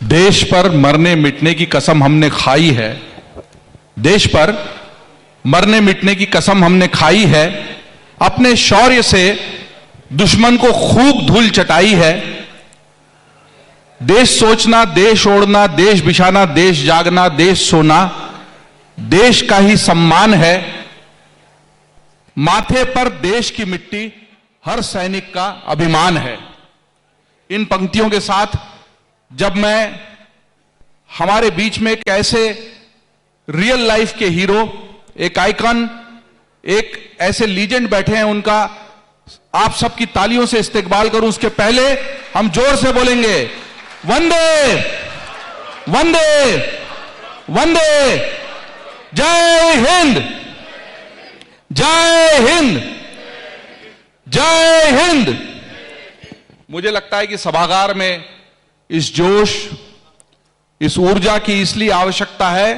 देश पर मरने मिटने की कसम हमने खाई है, देश पर मरने मिटने की कसम हमने खाई है, अपने शौर्य से दुश्मन को खूब धूल चटाई है। देश सोचना, देश ओढ़ना, देश बिछाना, देश जागना, देश सोना, देश का ही सम्मान है। माथे पर देश की मिट्टी हर सैनिक का अभिमान है। इन पंक्तियों के साथ जब मैं हमारे बीच में एक ऐसे रियल लाइफ के हीरो, एक आइकन, एक ऐसे लीजेंड बैठे हैं, उनका आप सबकी तालियों से इस्तेकबाल करूं, उसके पहले हम जोर से बोलेंगे वंदे वंदे वंदे, जय हिंद, जय हिंद, जय हिंद। मुझे लगता है कि सभागार में इस जोश, इस ऊर्जा की इसलिए आवश्यकता है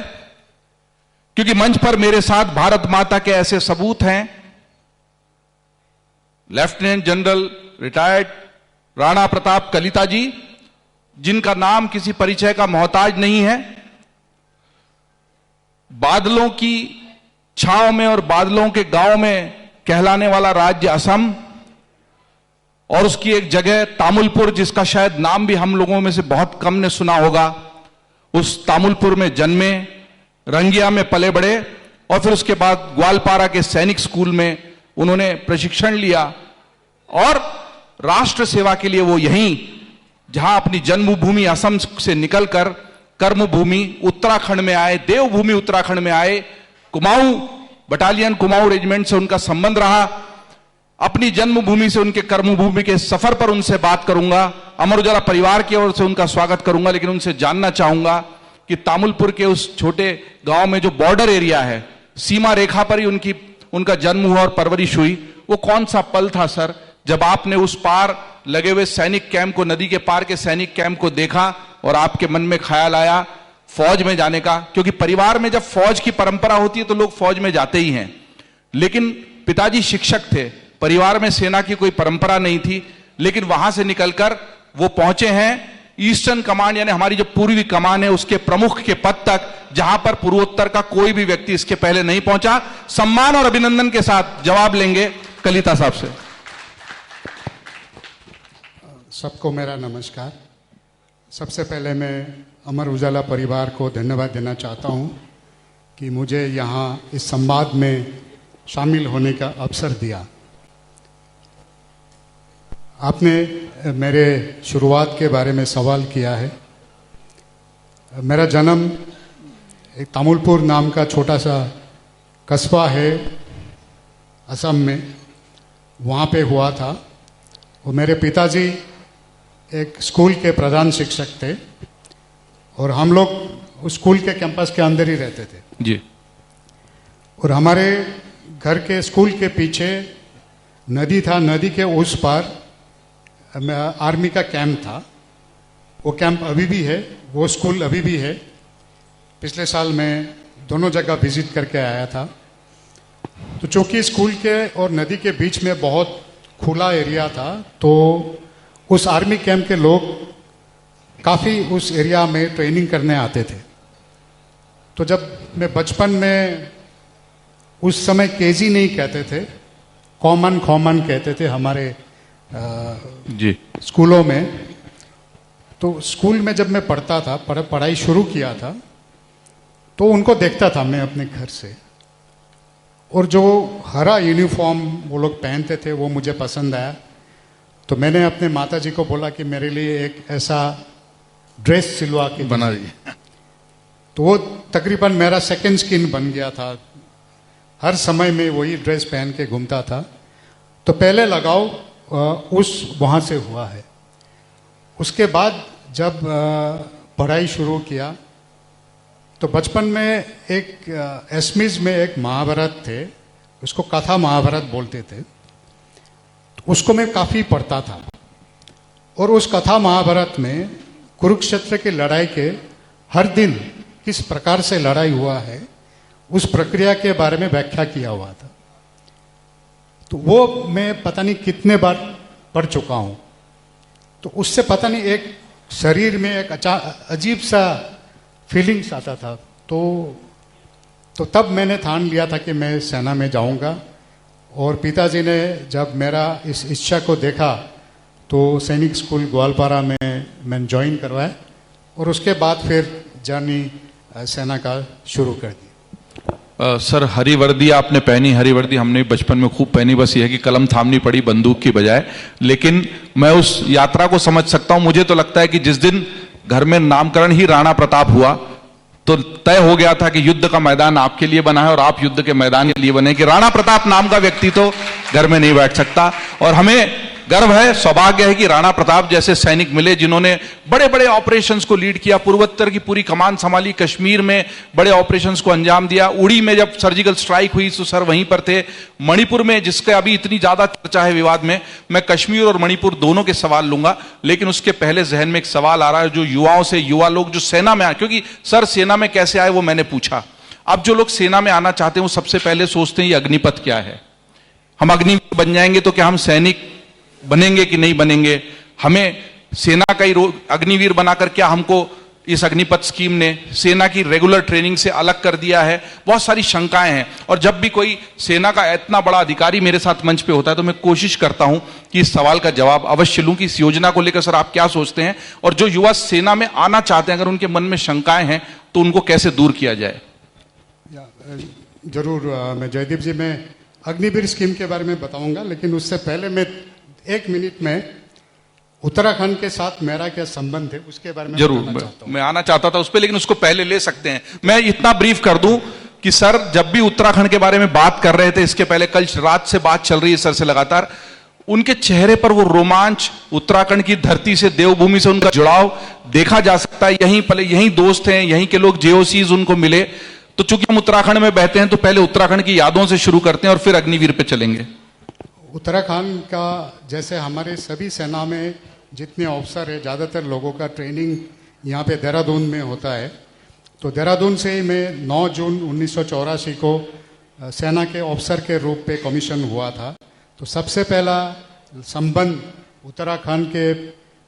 क्योंकि मंच पर मेरे साथ भारत माता के ऐसे सबूत हैं। Lieutenant general retired Rana Pratap Kalita ji, जिनका नाम किसी परिचय का मोहताज नहीं है। बादलों की छांव में और बादलों के गांव में कहलाने वाला राज्य असम, और उसकी एक जगह तामुलपुर, जिसका शायद नाम भी हम लोगों में से बहुत कम ने सुना होगा। उस तामुलपुर में जन्मे, रंगिया में पले बड़े और फिर उसके बाद ग्वालपारा के सैनिक स्कूल में उन्होंने प्रशिक्षण लिया और राष्ट्र सेवा के लिए वो यहीं, जहां अपनी जन्मभूमि असम से निकलकर कर्मभूमि उत्तराखंड में आए, देवभूमि उत्तराखंड में आए। कुमाऊं बटालियन, कुमाऊं रेजिमेंट से उनका संबंध रहा। अपनी जन्मभूमि से उनके कर्मभूमि के सफर पर उनसे बात करूंगा। अमर उजाला परिवार की ओर से उनका स्वागत करूंगा, लेकिन उनसे जानना चाहूंगा कि तामुलपुर के उस छोटे गांव में जो बॉर्डर एरिया है, सीमा रेखा पर ही उनका जन्म हुआ और परवरिश हुई। वो कौन सा पल था सर, जब आपने उस पार लगे हुए सैनिक कैंप को, नदी के पार के सैनिक कैंप को देखा और आपके मन में ख्याल आया फौज में जाने का? क्योंकि परिवार में जब फौज की परंपरा होती है तो लोग फौज में जाते ही हैं, लेकिन पिताजी शिक्षक थे, परिवार में सेना की कोई परंपरा नहीं थी। लेकिन वहां से निकलकर वो पहुंचे हैं ईस्टर्न कमांड, यानी हमारी जो पूर्वी कमान है, उसके प्रमुख के पद तक, जहां पर पूर्वोत्तर का कोई भी व्यक्ति इसके पहले नहीं पहुंचा। सम्मान और अभिनंदन के साथ जवाब लेंगे कलिता साहब से। सबको मेरा नमस्कार। सबसे पहले मैं अमर उजाला परिवार को धन्यवाद देना चाहता हूं कि मुझे यहां इस संवाद में शामिल होने का अवसर दिया। आपने मेरे शुरुआत के बारे में सवाल किया है। मेरा जन्म एक तामुलपुर नाम का छोटा सा कस्बा है असम में, वहाँ पे हुआ था। और मेरे पिताजी एक स्कूल के प्रधान शिक्षक थे और हम लोग उस स्कूल के कैंपस के अंदर ही रहते थे जी। और हमारे घर के स्कूल के पीछे नदी था, नदी के उस पार आर्मी का कैंप था। वो कैंप अभी भी है, वो स्कूल अभी भी है। पिछले साल मैं दोनों जगह विजिट करके आया था। तो चूंकि स्कूल के और नदी के बीच में बहुत खुला एरिया था, तो उस आर्मी कैंप के लोग काफ़ी उस एरिया में ट्रेनिंग करने आते थे। तो जब मैं बचपन में, उस समय केजी नहीं कहते थे, कॉमन कहते थे हमारे जी स्कूलों में। तो स्कूल में जब मैं पढ़ता था, पढ़ाई शुरू किया था, तो उनको देखता था मैं अपने घर से। और जो हरा यूनिफॉर्म वो लोग पहनते थे वो मुझे पसंद आया। तो मैंने अपने माताजी को बोला कि मेरे लिए एक ऐसा ड्रेस सिलवा के बना दीजिए। तो वो तकरीबन मेरा सेकंड स्किन बन गया था। हर समय में वही ड्रेस पहन के घूमता था। तो पहले लगाव उस वहाँ से हुआ है। उसके बाद जब पढ़ाई शुरू किया तो बचपन में एक एसमीज में एक महाभारत थे, उसको कथा महाभारत बोलते थे। तो उसको मैं काफ़ी पढ़ता था और उस कथा महाभारत में कुरुक्षेत्र की लड़ाई के हर दिन किस प्रकार से लड़ाई हुआ है उस प्रक्रिया के बारे में व्याख्या किया हुआ था। तो वो मैं पता नहीं कितने बार पढ़ चुका हूँ। तो उससे पता नहीं एक शरीर में एक अजीब सा फीलिंग्स आता था। तो तब मैंने ठान लिया था कि मैं सेना में जाऊंगा। और पिताजी ने जब मेरा इस इच्छा को देखा तो सैनिक स्कूल ग्वालपारा में मैंने ज्वाइन करवाया और उसके बाद फिर जर्नी सेना का शुरू कर दी। सर, हरी वर्दी आपने पहनी, हरी वर्दी हमने बचपन में खूब पहनी, बस ये है कि कलम थामनी पड़ी बंदूक की बजाय। लेकिन मैं उस यात्रा को समझ सकता हूं। मुझे तो लगता है कि जिस दिन घर में नामकरण ही राणा प्रताप हुआ तो तय हो गया था कि युद्ध का मैदान आपके लिए बना है और आप युद्ध के मैदान के लिए बने, कि राणा प्रताप नाम का व्यक्ति तो घर में नहीं बैठ सकता। और हमें गर्व है, सौभाग्य है कि राणा प्रताप जैसे सैनिक मिले जिन्होंने बड़े बड़े ऑपरेशंस को लीड किया, पूर्वोत्तर की पूरी कमान संभाली, कश्मीर में बड़े ऑपरेशंस को अंजाम दिया, उड़ी में जब सर्जिकल स्ट्राइक हुई तो सर वहीं पर थे, मणिपुर में जिसका अभी इतनी ज्यादा चर्चा है विवाद में। मैं कश्मीर और मणिपुर दोनों के सवाल लूंगा, लेकिन उसके पहले जहन में एक सवाल आ रहा है जो युवाओं से, युवा लोग जो सेना में आए, क्योंकि सर सेना में कैसे आए वो मैंने पूछा। अब जो लोग सेना में आना चाहते हैं वो सबसे पहले सोचते हैं ये अग्निपथ क्या है, हम अग्निवीर बन जाएंगे तो क्या हम सैनिक बनेंगे कि नहीं बनेंगे, हमें सेना का ही अग्निवीर बनाकर क्या हमको इस अग्निपथ स्कीम ने सेना की रेगुलर ट्रेनिंग से अलग कर दिया है। बहुत सारी शंकाएं हैं। और जब भी कोई सेना का इतना बड़ा अधिकारी मेरे साथ मंच पे होता है तो मैं कोशिश करता हूं कि इस सवाल का जवाब अवश्य लूं कि इस योजना को लेकर सर आप क्या सोचते हैं, और जो युवा सेना में आना चाहते हैं अगर उनके मन में शंकाएं हैं तो उनको कैसे दूर किया जाए। जरूर मैं जयदीप जी, मैं अग्निवीर स्कीम के बारे में बताऊंगा, लेकिन उससे पहले मैं 1 मिनट में उत्तराखंड के साथ मेरा क्या संबंध है उसके बारे में जरूर मैं आना चाहता था उस पर, लेकिन उसको पहले ले सकते हैं। मैं इतना ब्रीफ कर दूं कि सर जब भी उत्तराखंड के बारे में बात कर रहे थे, इसके पहले कल रात से बात चल रही है सर से लगातार, उनके चेहरे पर वो रोमांच, उत्तराखंड की धरती से, देवभूमि से उनका जुड़ाव देखा जा सकता है। यहीं पहले यहीं दोस्त हैं, यहीं के लोग जेओसीज उनको मिले। तो चूंकि हम उत्तराखंड में बहते हैं तो पहले उत्तराखंड की यादों से शुरू करते हैं और फिर अग्निवीर पे चलेंगे। उत्तराखंड का, जैसे हमारे सभी सेना में जितने अफसर है, ज़्यादातर लोगों का ट्रेनिंग यहाँ पे देहरादून में होता है। तो देहरादून से ही मैं 9 जून 1984 को सेना के अफसर के रूप पे कमीशन हुआ था। तो सबसे पहला संबंध उत्तराखंड के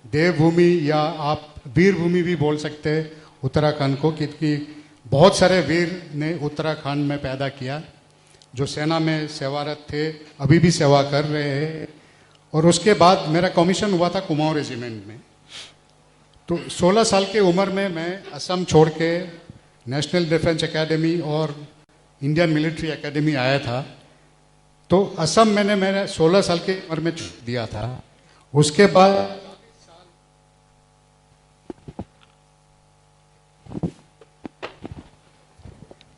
देवभूमि या आप वीरभूमि भी बोल सकते हैं उत्तराखंड को, क्योंकि बहुत सारे वीर ने उत्तराखंड में पैदा किया जो सेना में सेवारत थे, अभी भी सेवा कर रहे हैं। और उसके बाद मेरा कमीशन हुआ था कुमाऊं रेजिमेंट में। तो 16 साल की उम्र में मैं असम छोड़ के नेशनल डिफेंस एकेडमी और इंडियन मिलिट्री एकेडमी आया था। तो असम मैंने मेरे 16 साल की उम्र में छोड़ दिया था। उसके बाद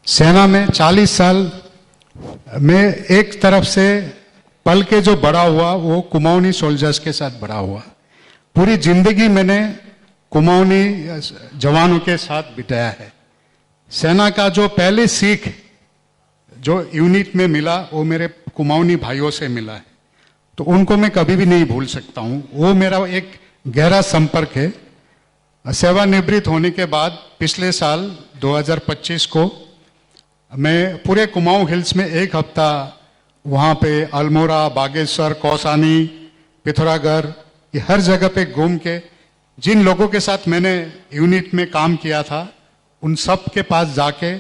सेना में 40 साल में एक तरफ से पल के जो बड़ा हुआ वो कुमाऊनी सोल्जर्स के साथ बड़ा हुआ। पूरी जिंदगी मैंने कुमाऊनी जवानों के साथ बिताया है। सेना का जो पहले सीख जो यूनिट में मिला वो मेरे कुमाऊनी भाइयों से मिला है, तो उनको मैं कभी भी नहीं भूल सकता हूँ। वो मेरा एक गहरा संपर्क है। सेवानिवृत्त होने के बाद पिछले साल 2025 को मैं पूरे कुमाऊं हिल्स में 1 हफ्ता वहाँ पे अल्मोड़ा, बागेश्वर, कौसानी, पिथौरागढ़, ये हर जगह पे घूम के जिन लोगों के साथ मैंने यूनिट में काम किया था उन सब के पास जाके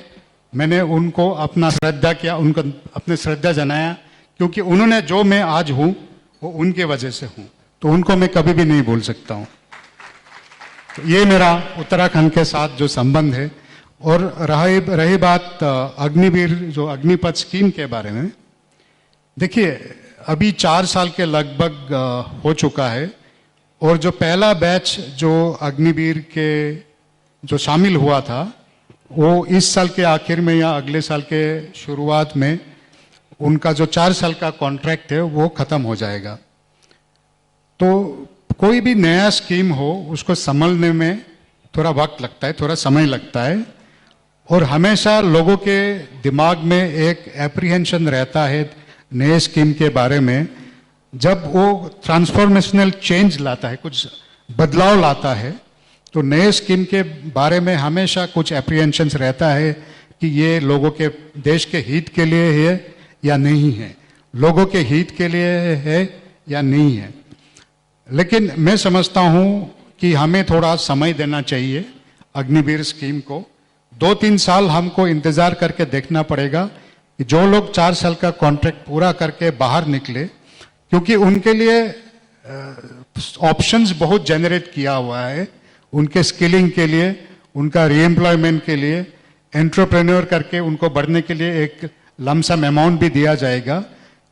मैंने उनको अपना श्रद्धा किया, उनको अपने श्रद्धा जनाया, क्योंकि उन्होंने जो मैं आज हूँ वो उनके वजह से हूँ। तो उनको मैं कभी भी नहीं भूल सकता हूँ। तो ये मेरा उत्तराखंड के साथ जो संबंध है। और रही बात अग्निवीर जो अग्निपथ स्कीम के बारे में, देखिए अभी 4 साल के लगभग हो चुका है और जो पहला बैच जो अग्निवीर के जो शामिल हुआ था वो इस साल के आखिर में या अगले साल के शुरुआत में उनका जो 4 साल का कॉन्ट्रैक्ट है वो खत्म हो जाएगा। तो कोई भी नया स्कीम हो उसको संभलने में थोड़ा वक्त लगता है, थोड़ा समय लगता है, और हमेशा लोगों के दिमाग में एक एप्रीहेंशन रहता है नए स्कीम के बारे में। जब वो ट्रांसफॉर्मेशनल चेंज लाता है, कुछ बदलाव लाता है, तो नए स्कीम के बारे में हमेशा कुछ एप्रीहेंशन रहता है कि ये लोगों के, देश के हित के लिए है या नहीं है, लोगों के हित के लिए है या नहीं है। लेकिन मैं समझता हूँ कि हमें थोड़ा समय देना चाहिए अग्निवीर स्कीम को। 2-3 साल हमको इंतजार करके देखना पड़ेगा कि जो लोग 4 साल का कॉन्ट्रैक्ट पूरा करके बाहर निकले, क्योंकि उनके लिए ऑप्शंस बहुत जनरेट किया हुआ है, उनके स्किलिंग के लिए, उनका रीएम्प्लॉयमेंट के लिए, एंटरप्रेन्योर करके उनको बढ़ने के लिए एक लमसम अमाउंट भी दिया जाएगा।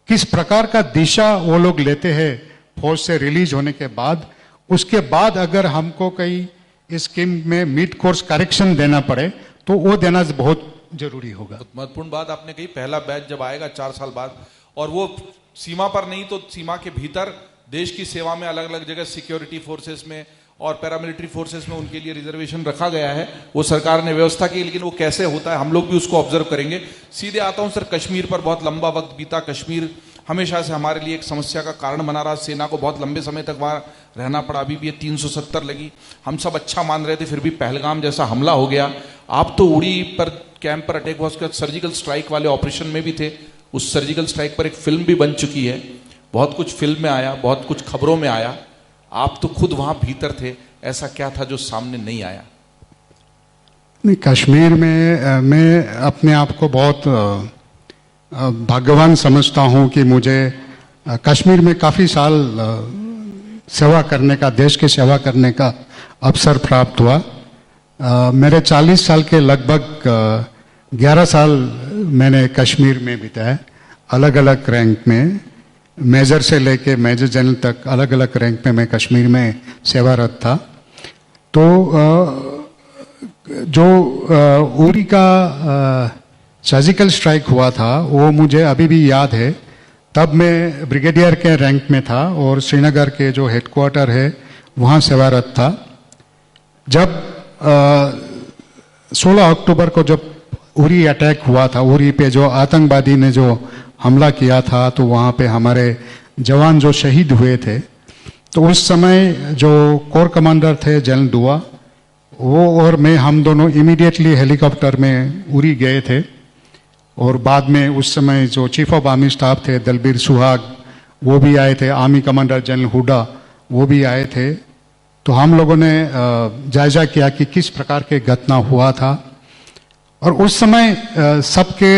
किस प्रकार का दिशा वो लोग लेते हैं फौज से रिलीज होने के बाद, उसके बाद अगर हमको कहीं इस स्कीम में मिड कोर्स करेक्शन देना पड़े तो वो देना बहुत जरूरी होगा। महत्वपूर्ण बात आपने कही, पहला बैच जब आएगा 4 साल बाद, और वो सीमा पर नहीं तो सीमा के भीतर देश की सेवा में अलग अलग जगह सिक्योरिटी फोर्सेस में और पैरामिलिट्री फोर्सेस में उनके लिए रिजर्वेशन रखा गया है, वो सरकार ने व्यवस्था की। लेकिन वो कैसे होता है हम लोग भी उसको ऑब्जर्व करेंगे। सीधे आता हूं सर, कश्मीर पर बहुत लंबा वक्त बीता। कश्मीर हमेशा से हमारे लिए एक समस्या का कारण बना रहा। सेना को बहुत लंबे समय तक वहां रहना पड़ा। अभी भी ये 370 लगी। हम सब अच्छा मान रहे थे, फिर भी पहलगाम जैसा हमला हो गया। आप तो उड़ी पर कैंप पर अटैक हुआ, उसके बाद सर्जिकल स्ट्राइक वाले ऑपरेशन में भी थे। उस सर्जिकल स्ट्राइक पर एक फिल्म भी बन चुकी है, बहुत कुछ फिल्म में आया, बहुत कुछ खबरों में आया। आप तो खुद वहां भीतर थे, ऐसा क्या था जो सामने नहीं आया? नहीं, कश्मीर में मैं अपने आप को बहुत भाग्यवान समझता हूं कि मुझे कश्मीर में काफ़ी साल सेवा करने का, देश की सेवा करने का अवसर प्राप्त हुआ। मेरे 40 साल के लगभग 11 साल मैंने कश्मीर में बिताए, अलग अलग रैंक में, मेजर से लेके मेजर जनरल तक अलग अलग रैंक में मैं कश्मीर में सेवारत था। तो जो उरी का सर्जिकल स्ट्राइक हुआ था वो मुझे अभी भी याद है। तब मैं ब्रिगेडियर के रैंक में था और श्रीनगर के जो हेडक्वार्टर है वहाँ सेवारत था। जब 16 अक्टूबर को जब उरी अटैक हुआ था, उरी पे जो आतंकवादी ने जो हमला किया था, तो वहाँ पे हमारे जवान जो शहीद हुए थे, तो उस समय जो कोर कमांडर थे जनरल दुआ, वो और मैं, हम दोनों इमीडिएटली हेलीकॉप्टर में उरी गए थे। और बाद में उस समय जो चीफ ऑफ आर्मी स्टाफ थे दलबीर सुहाग, वो भी आए थे, आर्मी कमांडर जनरल हुडा वो भी आए थे। तो हम लोगों ने जायजा किया कि किस प्रकार के घटना हुआ था। और उस समय सबके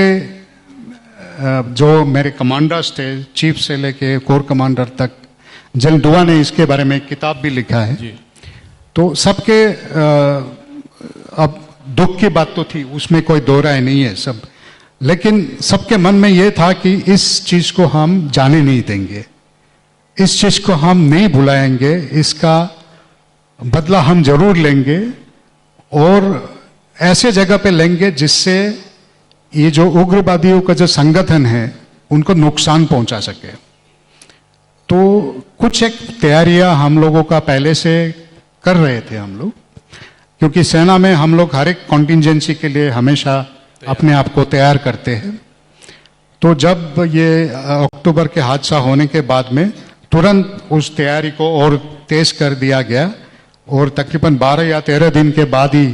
जो मेरे कमांडर्स थे, चीफ से लेके कोर कमांडर तक, जनरल दुआ ने इसके बारे में एक किताब भी लिखा है जी। तो सबके अब दुख की बात तो थी, उसमें कोई दो राय नहीं है सब, लेकिन सबके मन में यह था कि इस चीज को हम जाने नहीं देंगे, इस चीज को हम नहीं भुलाएंगे, इसका बदला हम जरूर लेंगे और ऐसे जगह पे लेंगे जिससे ये जो उग्रवादियों का जो संगठन है उनको नुकसान पहुंचा सके। तो कुछ एक तैयारियां हम लोगों का पहले से कर रहे थे हम लोग, क्योंकि सेना में हम लोग हर एक कॉन्टिंजेंसी के लिए हमेशा अपने आप को तैयार करते हैं। तो जब ये अक्टूबर के हादसा होने के बाद में तुरंत उस तैयारी को और तेज कर दिया गया और तकरीबन 12 या 13 दिन के बाद ही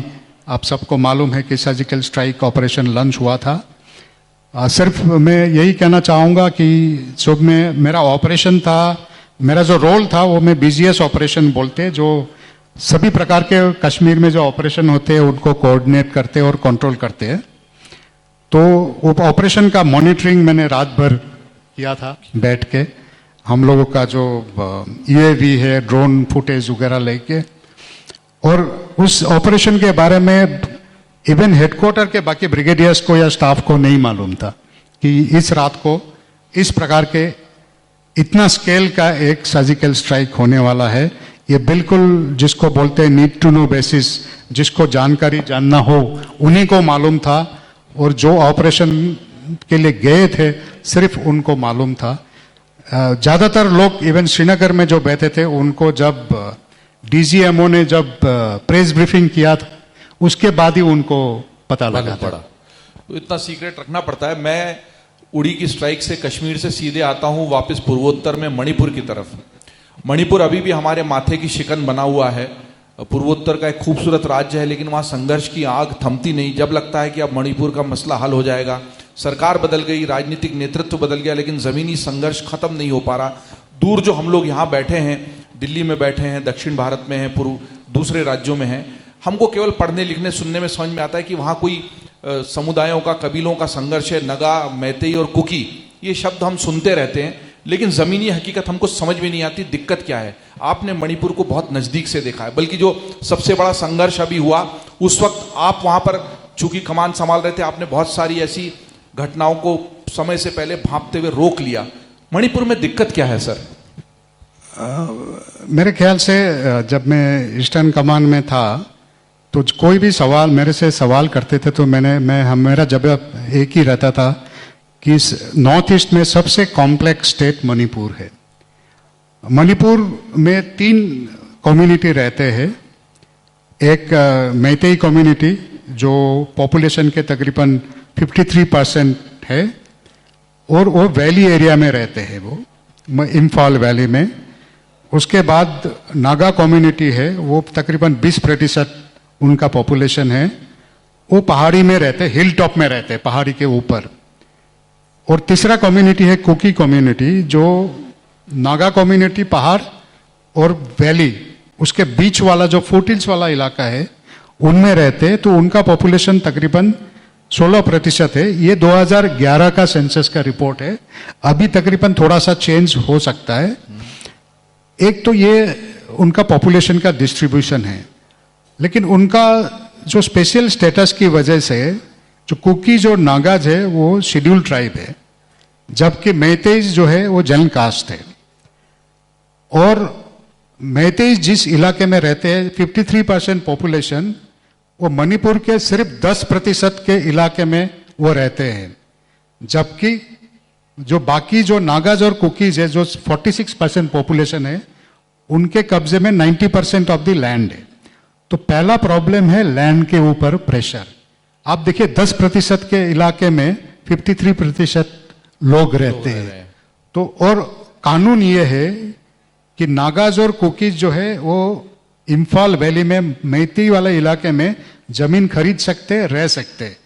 आप सबको मालूम है कि सर्जिकल स्ट्राइक ऑपरेशन लॉन्च हुआ था। सिर्फ मैं यही कहना चाहूँगा कि जो मेरा ऑपरेशन था, मेरा जो रोल था वो मैं BGS ऑपरेशन बोलते, जो सभी प्रकार के कश्मीर में जो ऑपरेशन होते हैं उनको कोऑर्डिनेट करते और कंट्रोल करते हैं। तो वो ऑपरेशन का मॉनिटरिंग मैंने रात भर किया था बैठ के, हम लोगों का जो UAV है, ड्रोन फुटेज वगैरह लेके। और उस ऑपरेशन के बारे में इवन हेडक्वार्टर के बाकी ब्रिगेडियर्स को या स्टाफ को नहीं मालूम था कि इस रात को इस प्रकार के इतना स्केल का एक सर्जिकल स्ट्राइक होने वाला है। ये बिल्कुल जिसको बोलते हैं नीड टू नो बेसिस, जिसको जानकारी जानना हो उन्हीं को मालूम था, और जो ऑपरेशन के लिए गए थे सिर्फ उनको मालूम था। ज़्यादातर लोग इवन श्रीनगर में जो बैठे थे उनको जब DGMO ने जब प्रेस ब्रीफिंग किया था उसके बाद ही उनको पता लगा पड़ा। तो इतना सीक्रेट रखना पड़ता है। मैं उड़ी की स्ट्राइक से, कश्मीर से सीधे आता हूं वापस पूर्वोत्तर में मणिपुर की तरफ। मणिपुर अभी भी हमारे माथे की शिकन बना हुआ है। पूर्वोत्तर का एक खूबसूरत राज्य है, लेकिन वहां संघर्ष की आग थमती नहीं। जब लगता है कि अब मणिपुर का मसला हल हो जाएगा, सरकार बदल गई, राजनीतिक नेतृत्व बदल गया, लेकिन जमीनी संघर्ष खत्म नहीं हो पा रहा। दूर जो हम लोग यहाँ बैठे हैं, दिल्ली में बैठे हैं, दक्षिण भारत में हैं, पूर्व दूसरे राज्यों में हैं, हमको केवल पढ़ने लिखने सुनने में समझ में आता है कि वहाँ कोई समुदायों का, कबीलों का संघर्ष है, नगा, मैतेई और कुकी, ये शब्द हम सुनते रहते हैं, लेकिन जमीनी हकीकत हमको समझ में नहीं आती, दिक्कत क्या है। आपने मणिपुर को बहुत नजदीक से देखा है, बल्कि जो सबसे बड़ा संघर्ष अभी हुआ उस वक्त आप वहां पर चूंकि कमान संभाल रहे थे, आपने बहुत सारी ऐसी घटनाओं को समय से पहले भांपते हुए रोक लिया। मणिपुर में दिक्कत क्या है सर? मेरे ख्याल से जब मैं ईस्टर्न कमान में था तो कोई भी सवाल मेरे से सवाल करते थे तो मेरा जवाब एक ही रहता था कि नॉर्थ ईस्ट में सबसे कॉम्प्लेक्स स्टेट मणिपुर है। मणिपुर में 3 कम्युनिटी रहते हैं। एक मैतेई कम्युनिटी जो पॉपुलेशन के तकरीबन 53% है और वो वैली एरिया में रहते हैं, वो इम्फाल वैली में। उसके बाद नागा कम्युनिटी है, वो तकरीबन 20% उनका पॉपुलेशन है, वो पहाड़ी में रहते, हिल टॉप में रहते, पहाड़ी के ऊपर। और तीसरा कम्युनिटी है कुकी कम्युनिटी, जो नागा कम्युनिटी पहाड़ और वैली उसके बीच वाला जो फुटहिल्स वाला इलाका है उनमें रहते, तो उनका पॉपुलेशन तकरीबन 16% है। ये 2011 का सेंसस का रिपोर्ट है, अभी तकरीबन थोड़ा सा चेंज हो सकता है। एक तो ये उनका पॉपुलेशन का डिस्ट्रीब्यूशन है, लेकिन उनका जो स्पेशल स्टेटस की वजह से जो कुकीज और नागाज है वो शेड्यूल ट्राइब है, जबकि मैतेईज जो है वो जनरल कास्ट है। और मैतेईज जिस इलाके में रहते हैं 53% पॉपुलेशन, वो मणिपुर के सिर्फ 10% के इलाके में वो रहते हैं, जबकि जो बाकी जो नागाज और कुकीज है जो 46% पॉपुलेशन है उनके कब्जे में 90% ऑफ द लैंड है। तो पहला प्रॉब्लम है लैंड के ऊपर प्रेशर। आप देखिए 10% के इलाके में 53% लोग रहते हैं। तो और कानून ये है कि नागाज और कुकीज जो है वो इम्फाल वैली में मैतेई वाले इलाके में जमीन खरीद सकते, रह सकते,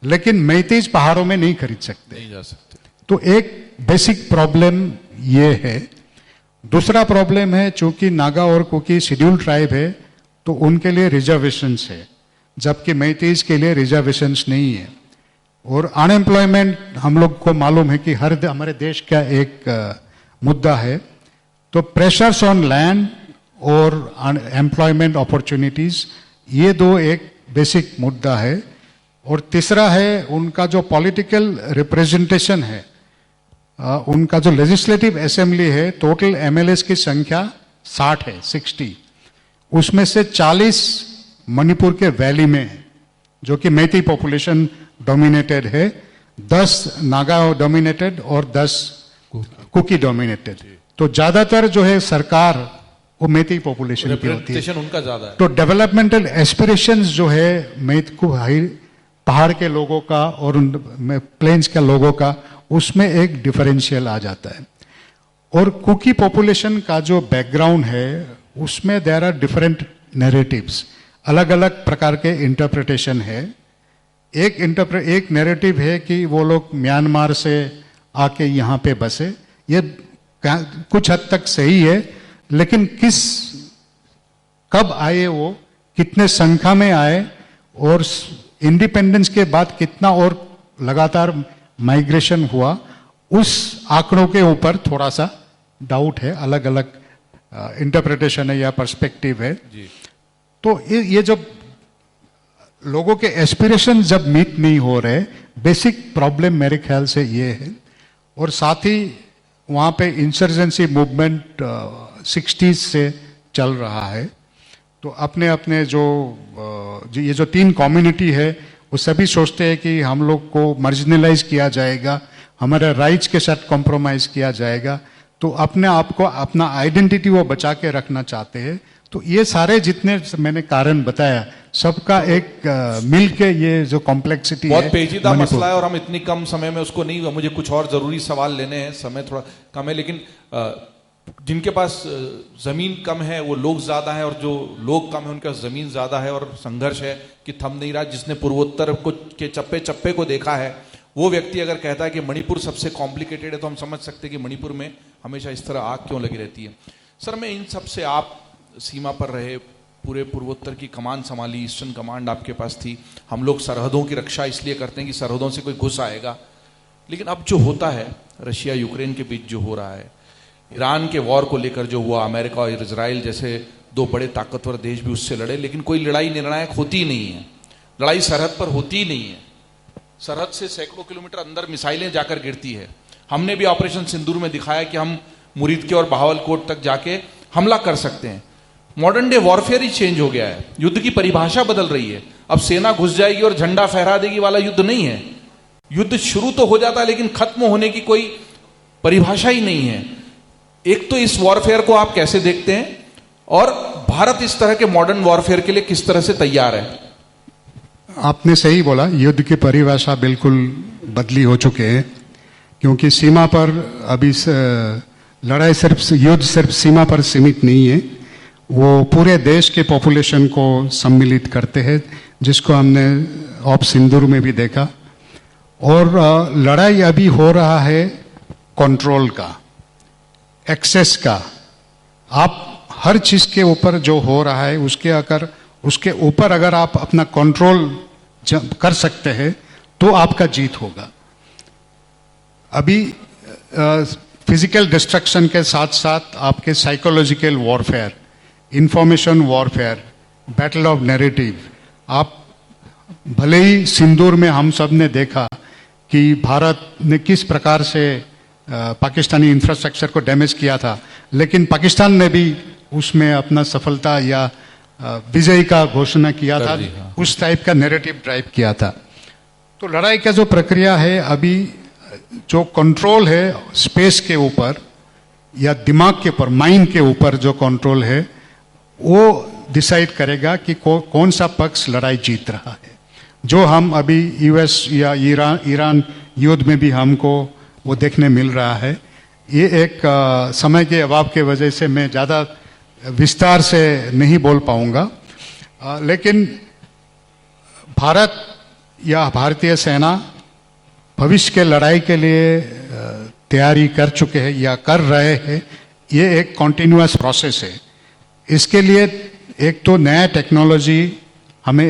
लेकिन मैतेईज पहाड़ों में नहीं खरीद सकते, नहीं जा सकते। तो एक बेसिक प्रॉब्लम ये है। दूसरा प्रॉब्लम है, चूंकि नागा और कुकी शेड्यूल ट्राइब है तो उनके लिए रिजर्वेशंस है, जबकि मैतेईज के लिए रिजर्वेशंस नहीं है। और अनएम्प्लॉयमेंट हम लोग को मालूम है कि हमारे देश का एक मुद्दा है। तो प्रेशर्स ऑन लैंड और एम्प्लॉयमेंट अपॉर्चुनिटीज, ये दो एक बेसिक मुद्दा है। और तीसरा है उनका जो पॉलिटिकल रिप्रेजेंटेशन है, उनका जो लेजिस्लेटिव असेंबली है, टोटल एमएलएस की संख्या 60 है, 60, उसमें से 40 मणिपुर के वैली में है जो कि मैतेई पॉपुलेशन डोमिनेटेड है, 10 नागा डोमिनेटेड और 10 कुकी डोमिनेटेड। तो ज्यादातर जो है सरकार वो मैतेई पॉपुलेशन की होती है, उनका ज्यादा है। तो डेवलपमेंटल एस्पिरेशंस जो है पहाड़ के लोगों का और प्लेन्स के लोगों का, उसमें एक डिफरेंशियल आ जाता है। और कुकी पॉपुलेशन का जो बैकग्राउंड है उसमें देयर आर डिफरेंट नैरेटिव्स, अलग अलग प्रकार के इंटरप्रिटेशन है। एक नैरेटिव है कि वो लोग म्यांमार से आके यहाँ पे बसे, ये कुछ हद तक सही है, लेकिन कब आए वो, कितने संख्या में आए, और इंडिपेंडेंस के बाद कितना और लगातार माइग्रेशन हुआ, उस आंकड़ों के ऊपर थोड़ा सा डाउट है, अलग अलग इंटरप्रिटेशन है या पर्सपेक्टिव है जी। तो ये जब लोगों के एस्पिरेशन जब मीट नहीं हो रहे, बेसिक प्रॉब्लम मेरे ख्याल से ये है। और साथ ही वहाँ पे इंसर्जेंसी मूवमेंट 60s से चल रहा है, तो अपने अपने ये जो 3 कम्युनिटी है वो सभी सोचते हैं कि हम लोग को मार्जिनलाइज किया जाएगा, हमारे राइट्स के साथ कॉम्प्रोमाइज किया जाएगा, तो अपने आप को, अपना आइडेंटिटी वो बचा के रखना चाहते हैं। तो ये सारे जितने मैंने कारण बताया, सबका एक मिल के ये जो कॉम्प्लेक्सिटी है, बहुत पेचीदा मसला है और हम इतनी कम समय में उसको नहीं, मुझे कुछ और जरूरी सवाल लेने हैं, समय थोड़ा कम है, लेकिन जिनके पास जमीन कम है वो लोग ज्यादा है, और जो लोग कम है उनके पास जमीन ज्यादा है, और संघर्ष है कि थम नहीं रहा। जिसने पूर्वोत्तर को के चप्पे चप्पे को देखा है, वो व्यक्ति अगर कहता है कि मणिपुर सबसे कॉम्प्लिकेटेड है, तो हम समझ सकते हैं कि मणिपुर में हमेशा इस तरह आग क्यों लगी रहती है। सर मैं इन सब से, आप सीमा पर रहे, पूरे पूर्वोत्तर की कमान संभाली, ईस्टर्न कमांड आपके पास थी, हम लोग सरहदों की रक्षा इसलिए करते हैं कि सरहदों से कोई घुस आएगा, लेकिन अब जो होता है रशिया यूक्रेन के बीच जो हो रहा है, ईरान के वॉर को लेकर जो हुआ, अमेरिका और इजराइल जैसे दो बड़े ताकतवर देश भी उससे लड़े, लेकिन कोई लड़ाई निर्णायक होती नहीं है, लड़ाई सरहद पर होती ही नहीं है, सरहद से सैकड़ों किलोमीटर अंदर मिसाइलें जाकर गिरती है। हमने भी ऑपरेशन सिंदूर में दिखाया कि हम मुरीद के और बहावलकोट तक जाके हमला कर सकते हैं। मॉडर्न डे वॉरफेयर ही चेंज हो गया है, युद्ध की परिभाषा बदल रही है, अब सेना घुस जाएगी और झंडा फहरा देगी वाला युद्ध नहीं है, युद्ध शुरू तो हो जाता है लेकिन खत्म होने की कोई परिभाषा ही नहीं है। एक तो इस वॉरफेयर को आप कैसे देखते हैं, और भारत इस तरह के मॉडर्न वॉरफेयर के लिए किस तरह से तैयार है? आपने सही बोला, युद्ध की परिभाषा बिल्कुल बदली हो चुके हैं, क्योंकि सीमा पर अभी लड़ाई युद्ध सिर्फ सीमा पर सीमित नहीं है, वो पूरे देश के पॉपुलेशन को सम्मिलित करते हैं, जिसको हमने ऑप सिंदूर में भी देखा। और लड़ाई अभी हो रहा है कंट्रोल का, एक्सेस का। आप हर चीज के ऊपर जो हो रहा है उसके ऊपर अगर आप अपना कंट्रोल कर सकते हैं तो आपका जीत होगा। अभी फिजिकल डिस्ट्रक्शन के साथ साथ आपके psychological warfare, information warfare, battle of narrative, आप भले ही सिंदूर में हम सब ने देखा कि भारत ने किस प्रकार से पाकिस्तानी इंफ्रास्ट्रक्चर को डैमेज किया था, लेकिन पाकिस्तान ने भी उसमें अपना सफलता या विजय का घोषणा किया था, उस टाइप का नैरेटिव ड्राइव किया था। तो लड़ाई का जो प्रक्रिया है, अभी जो कंट्रोल है स्पेस के ऊपर या दिमाग के ऊपर, माइंड के ऊपर जो कंट्रोल है, वो डिसाइड करेगा कि कौन सा पक्ष लड़ाई जीत रहा है। जो हम अभी यूएस या ईरान युद्ध में भी हमको वो देखने मिल रहा है। ये एक समय के अभाव के वजह से मैं ज़्यादा विस्तार से नहीं बोल पाऊंगा, लेकिन भारत या भारतीय सेना भविष्य के लड़ाई के लिए तैयारी कर चुके हैं या कर रहे हैं। ये एक कॉन्टिन्यूअस प्रोसेस है। इसके लिए एक तो नया टेक्नोलॉजी हमें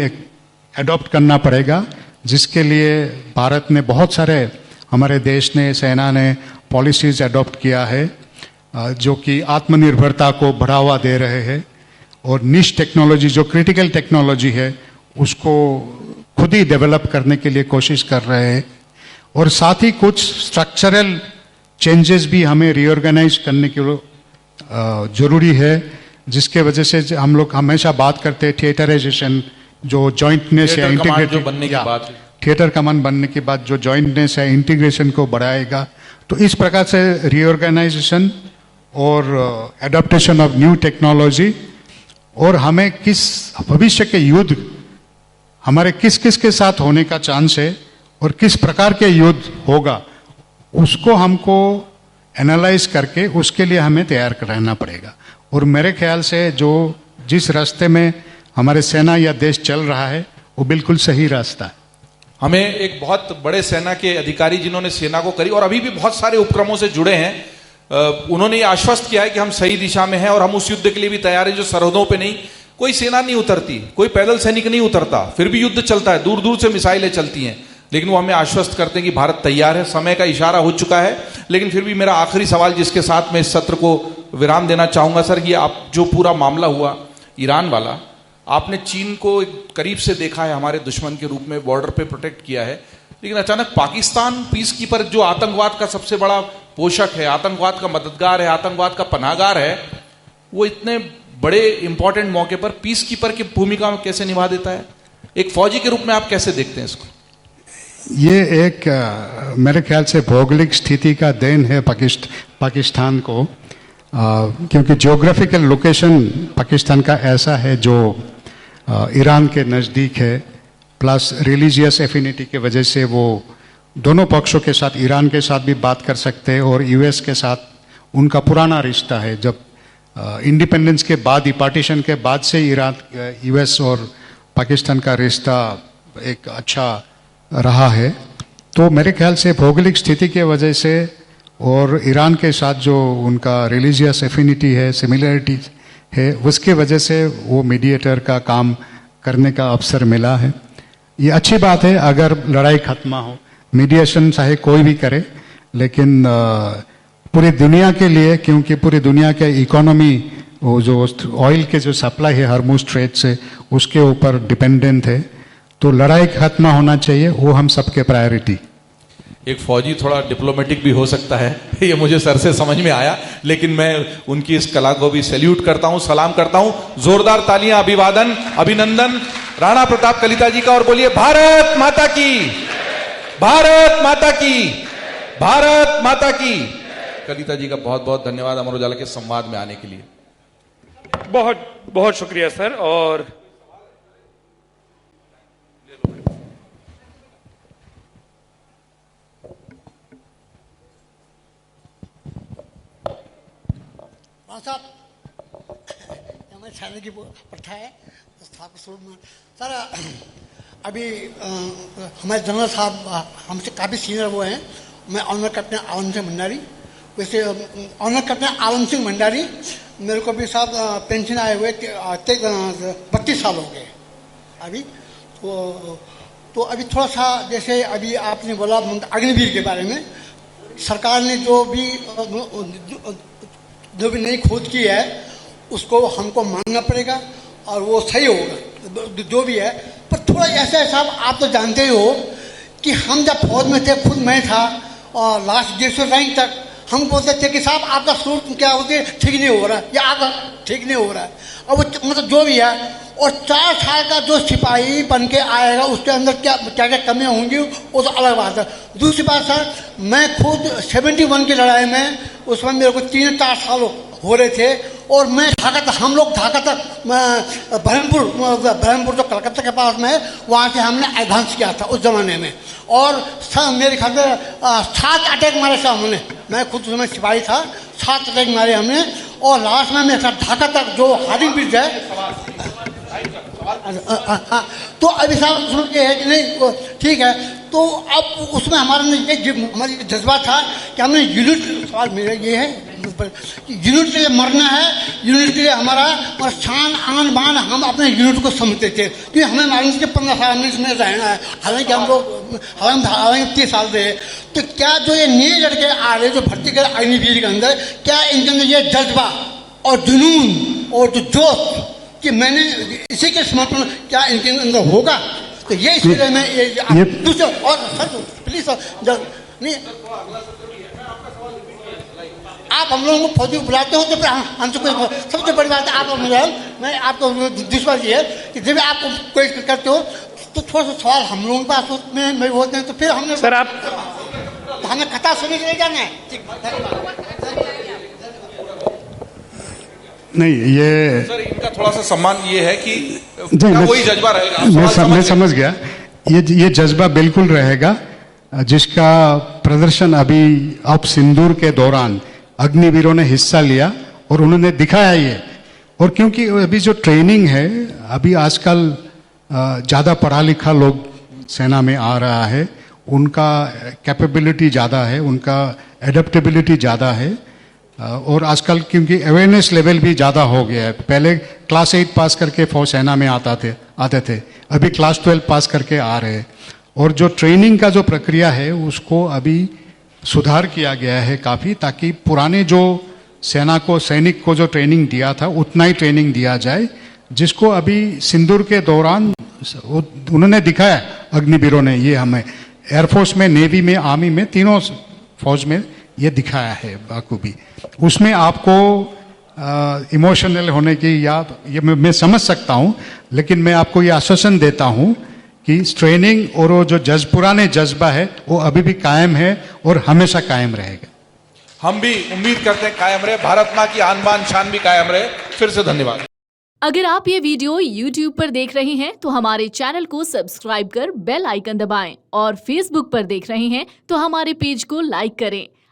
एडॉप्ट करना पड़ेगा, जिसके लिए भारत ने बहुत सारे, हमारे देश ने, सेना ने पॉलिसीज एडॉप्ट किया है, जो कि आत्मनिर्भरता को बढ़ावा दे रहे हैं, और निश टेक्नोलॉजी जो क्रिटिकल टेक्नोलॉजी है उसको खुद ही डेवलप करने के लिए कोशिश कर रहे हैं। और साथ ही कुछ स्ट्रक्चरल चेंजेस भी हमें रीऑर्गेनाइज करने के लिए जरूरी है, जिसके वजह से हम लोग हमेशा बात करते हैं थिएटराइजेशन, जो जॉइंटनेस या इंटीग्रेटेड थिएटर कमान बनने के बाद जो जॉइंटनेस है, इंटीग्रेशन को बढ़ाएगा। तो इस प्रकार से रीऑर्गेनाइजेशन और एडॉप्टेशन ऑफ न्यू टेक्नोलॉजी, और हमें किस भविष्य के युद्ध हमारे किस किस के साथ होने का चांस है और किस प्रकार के युद्ध होगा, उसको हमको एनालाइज करके उसके लिए हमें तैयार रहना पड़ेगा। और मेरे ख्याल से जिस रास्ते में हमारे सेना या देश चल रहा है वो बिल्कुल सही रास्ता है। हमें एक बहुत बड़े सेना के अधिकारी जिन्होंने सेना को करी और अभी भी बहुत सारे उपक्रमों से जुड़े हैं, उन्होंने ये आश्वस्त किया है कि हम सही दिशा में हैं और हम उस युद्ध के लिए भी तैयार हैं जो सरहदों पे नहीं, कोई सेना नहीं उतरती, कोई पैदल सैनिक नहीं उतरता, फिर भी युद्ध चलता है, दूर दूर से मिसाइलें चलती हैं, लेकिन वो हमें आश्वस्त करते हैं कि भारत तैयार है। समय का इशारा हो चुका है, लेकिन फिर भी मेरा आखिरी सवाल जिसके साथ मैं इस सत्र को विराम देना चाहूंगा सर, ये आप जो पूरा मामला हुआ ईरान वाला, आपने चीन को करीब से देखा है, हमारे दुश्मन के रूप में बॉर्डर पे प्रोटेक्ट किया है, लेकिन अचानक पाकिस्तान पीस कीपर जो आतंकवाद का सबसे बड़ा पोषक है, आतंकवाद का मददगार है, आतंकवाद का पनाहगार है, वो इतने बड़े इंपॉर्टेंट मौके पर पीस कीपर की भूमिका में कैसे निभा देता है? एक फौजी के रूप में आप कैसे देखते हैं इसको? ये एक मेरे ख्याल से भौगोलिक स्थिति का देन है पाकिस्तान को, क्योंकि ज्योग्राफिकल लोकेशन पाकिस्तान का ऐसा है जो ईरान के नज़दीक है, प्लस रिलीजियस एफिनिटी की वजह से वो दोनों पक्षों के साथ, ईरान के साथ भी बात कर सकते हैं और यूएस के साथ उनका पुराना रिश्ता है। जब इंडिपेंडेंस के बाद ही, पार्टीशन के बाद से ईरान, यूएस और पाकिस्तान का रिश्ता एक अच्छा रहा है। तो मेरे ख्याल से भौगोलिक स्थिति की वजह से और ईरान के साथ जो उनका रिलीजियस एफिनिटी है, सिमिलरिटी है, उसके वजह से वो मीडिएटर का काम करने का अवसर मिला है। ये अच्छी बात है अगर लड़ाई खत्म हो, मीडिएशन चाहे कोई भी करे, लेकिन पूरी दुनिया के लिए, क्योंकि पूरी दुनिया के इकोनॉमी वो जो ऑयल के जो सप्लाई है हार्मुज स्ट्रेट से, उसके ऊपर डिपेंडेंट है, तो लड़ाई खत्म होना चाहिए, वो हम सबके प्रायोरिटी। एक फौजी थोड़ा डिप्लोमेटिक भी हो सकता है, ये मुझे सर से समझ में आया, लेकिन मैं उनकी इस कला को भी सैल्यूट करता हूं, सलाम करता हूं। जोरदार तालियां, अभिवादन, अभिनंदन राणा प्रताप कलिता जी का, और बोलिए भारत माता की, भारत माता की, भारत माता की। कलिता जी का बहुत बहुत धन्यवाद अमर उजाला के संवाद में आने के लिए। बहुत बहुत शुक्रिया सर। और साहब हमारे छाने की प्रथा है सर। अभी हमारे जनरल साहब हमसे काफ़ी सीनियर वो हैं। मैं ऑनर कैप्टन आलम सिंह भंडारी, वैसे ऑनर कैप्टन आलम सिंह भंडारी, मेरे को भी साहब पेंशन आए हुए 32 साल हो गए अभी। तो अभी थोड़ा सा, जैसे अभी आपने बोला अग्निवीर के बारे में, सरकार ने जो भी नई खोज की है उसको हमको मानना पड़ेगा और वो सही होगा जो भी है। पर थोड़ा ऐसा है साहब, आप तो जानते ही हो कि हम जब फौज में थे, खुद मैं था, और लास्ट ग्रेजुएशन रैंक तक हम बोलते थे कि साहब आपका सूट क्या होती है, ठीक नहीं हो रहा है, या आपका ठीक नहीं हो रहा है। अब मतलब जो भी है, और 4 साल का जो सिपाही बन के आएगा उसके अंदर क्या क्या कमियाँ होंगी वो तो अलग बात है। दूसरी बात सर, मैं खुद 71 की लड़ाई में, उसमें मेरे को 3-4 साल हो रहे थे, और मैं हम लोग ढाका तक बरहमपुर जो कलकत्ता के पास में है, वहाँ से हमने एडवांस किया था उस ज़माने में। और सर मेरे ख्याल से 7 अटैक मारे थे हमने, मैं खुद उसमें सिपाही था, 7 अटैक मारे हमने। और लास्ट में मेरे साथ ढाका तक जो हार्डिंग ब्रिज है, तो अभी साहब सुन के है कि नहीं, ठीक है। तो अब उसमें हमारी जज्बा था कि हमने यूनिट, सवाल मेरा ये है, यूनिट के लिए मरना है, यूनिट के लिए हमारा और शान आन बान, हम अपने यूनिट को समझते थे, क्योंकि हमें मालूम के 15 साल हमने इसमें रहना है। हालांकि हम लोग 30 साल रहे। तो क्या जो ये नए लड़के आ रहे जो भर्ती कर अग्निवीर के अंदर, क्या इनके अंदर ये जज्बा और जुनून और जो जोश कि मैंने इसी के समर्पण क्या इनके अंदर होगा? तो ये इसलिए मैं दूसरे और सर प्लीज सर नहीं, आप हम लोगों को फौजी बुलाते हो तो फिर हमसे कोई, सबसे बड़ी बात है आप, मैं आपको दूसरी बात ये है कि जब आप कोई करते हो तो थोड़ा सा सवाल हम लोगों के पास में होते हैं, तो फिर हमने सर आप हमें कथा सुनने के लिए जाना है। नहीं, ये सर इनका थोड़ा सा सम्मान ये है कि वही जज्बा रहेगा। मैं समझ गया, ये जज्बा बिल्कुल रहेगा, जिसका प्रदर्शन अभी अब सिंदूर के दौरान अग्निवीरों ने हिस्सा लिया और उन्होंने दिखाया ये। और क्योंकि अभी जो ट्रेनिंग है, अभी आजकल ज़्यादा पढ़ा लिखा लोग सेना में आ रहा है, उनका कैपेबिलिटी ज़्यादा है, उनका एडेप्टेबिलिटी ज़्यादा है, और आजकल क्योंकि अवेयरनेस लेवल भी ज़्यादा हो गया है। पहले क्लास 8 पास करके फौज सेना में आते थे, अभी क्लास 12 पास करके आ रहे हैं। और जो ट्रेनिंग का जो प्रक्रिया है उसको अभी सुधार किया गया है काफ़ी, ताकि पुराने जो सैनिक को जो ट्रेनिंग दिया था उतना ही ट्रेनिंग दिया जाए, जिसको अभी सिंदूर के दौरान उन्होंने दिखाया अग्निवीरों ने। ये हमें एयरफोर्स में, नेवी में, आर्मी में, तीनों फौज में ये दिखाया है बाखूबी। उसमें आपको इमोशनल होने की, या ये मैं समझ सकता हूँ, लेकिन मैं आपको ये आश्वासन देता हूँ कि ट्रेनिंग और वो जो पुराने जज्बा है वो अभी भी कायम है और हमेशा कायम रहेगा। हम भी उम्मीद करते हैं कायम रहे, भारत माँ की आन बान शान भी कायम रहे। फिर से धन्यवाद। अगर आप ये वीडियो YouTube पर देख रहे हैं तो हमारे चैनल को सब्सक्राइब कर बेल आइकन दबाएं, और Facebook पर देख रहे हैं तो हमारे पेज को लाइक करें।